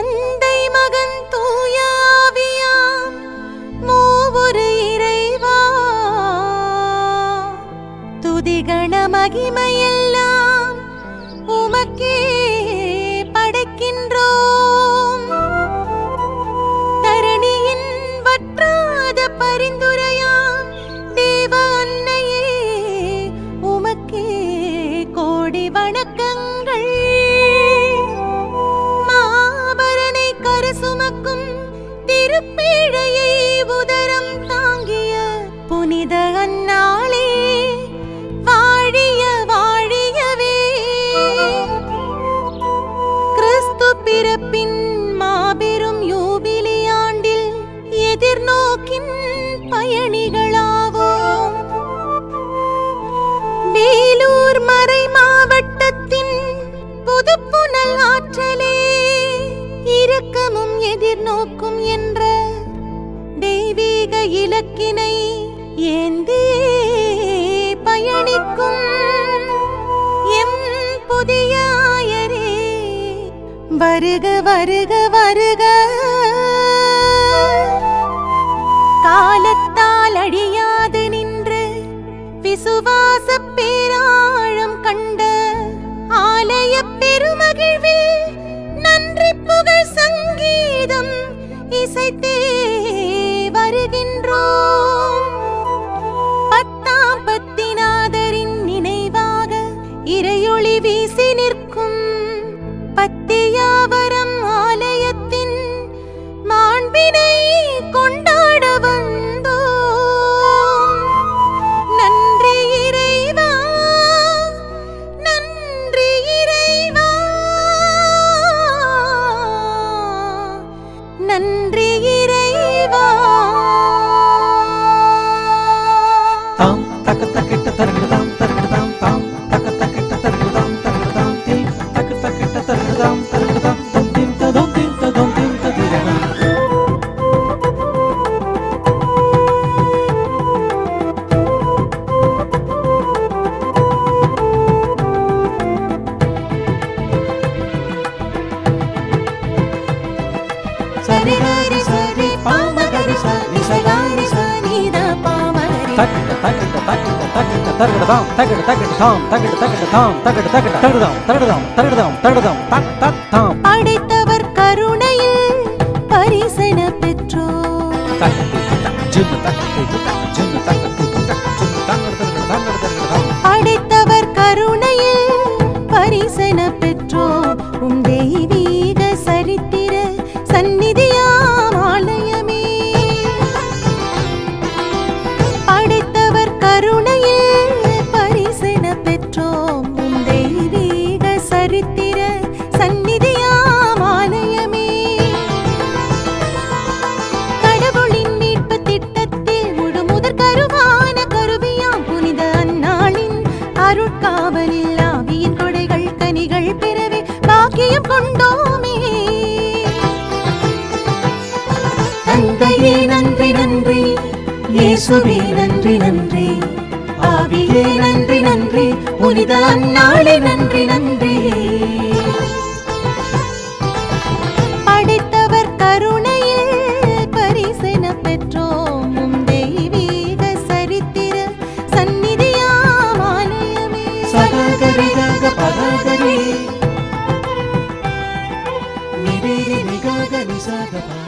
தந்தை மகன் தூய ஆவியாம் மூவொரு இறைவா, துதிகண மகிமையெல்லாம் உமக்கே படைக்கின்றோம். தரணியின் வற்றாத பரிந்துரையாம் தேவ அன்னையே, உமக்கே கோடி வணக்கங்கள். மாபரனை கரசுமக்கும் திருப்பேழையை உதரம் தாங்கிய புனித அன்னாளே, வாழிய வாழியவே. கிறிஸ்து பிறப்பின் மாபெரும் யூபிலி ஆண்டில் எதிர்நோக்கின் பயணிகளாவோம். வேலூர் மறை மாவட்டத்தின் புதுப்புனல் ஆற்றலே, இரக்கமும் எதிர்நோக்கும் என்ற தெய்வீக இலக்கினை ஏந்தி பயணிக்கும் எம் புதிய ஆயரே, வருக வருக வருக. காலத்தால் அழியாது நின்று விசுவாச பேராழம் கண்ட ஆலய பெருமகிழ்வில் நன்றி புகழ் சங்கீதம் இசைத்தே வருகின்றோம். பத்தாம் பத்திநாதரின் நினைவாக இறையொளி வீசி நிற்கும் பத்தியாவரம் ஆலயத்தின் மாண்பினை கொண்டாட வந்தோம். நன்றி இறைவா, நன்றி இறைவா, நன்றி இறைவா. தாம் தக்க தக்கிட்ட தருகிறதாம் தருகிறதாம் தாம் தக்க தக்கிட்ட தருகிறதாம் தருகிறதாம் தீம் தக்க தக்கிட்ட தருகிறதாம் தருகிறதாம் தம் தீம் ததோம் தீம் ததோம் தீம் ததிரனா. சரி ஹரி சரி பாமகரி சரி சகாரி சனித பாமகரி. தக்கிட்ட தக்கிட்ட தக்கிட்ட தக்கிட்ட தருகிறதாம் தக்கிட்ட தக்கிட்ட தாம் தக்கிட்ட தக்கிட்ட தாம் தக்கிட்ட தக்கிட்ட தருகிறதாம் தருகிறதாம் தருகிறதாம் தருகிறதாம் தக் தக் தாம். படைத்தவர் கருணையில் பரிசென பெற்றோர். தக்கிட்ட ஜின்னு தக்கிட்ட ஜின்னு தக்கிட்ட ஜின்னு தங்கிட்ட படைத்தவர் கருணையில் பரிசென பெற்றோர். உம் தெய்வீக சரித்திர சந்நிதியாம் ஆலயமே, படைத்தவர் கருணையில் பரிசென பெற்றோம். உம் தெய்வீக சரித்திர சந்நிதியாம் ஆலயமே, கடவுளின் மீட்பு திட்டத்தில் முழுமுதற் கருவான கருவியாம் புனித அன்னாளின் அருட்காவலில் ஆவியின் கொடைகள் கனிகள் பெறவே பாக்கியம் கொண்டோமே. தந்தையே நன்றி நன்றி, இயேசுவே நன்றி நன்றி, ஆவியே நன்றி நன்றி, புனித அன்னாளே நன்றி நன்றி. படைத்தவர் கருணையில் பரிசென பெற்றோம். உம் தெய்வீக சரித்திர சந்நிதியாம் ஆலயமே. சககரி கக பககரி நிரேரி நிகக நிசகபா.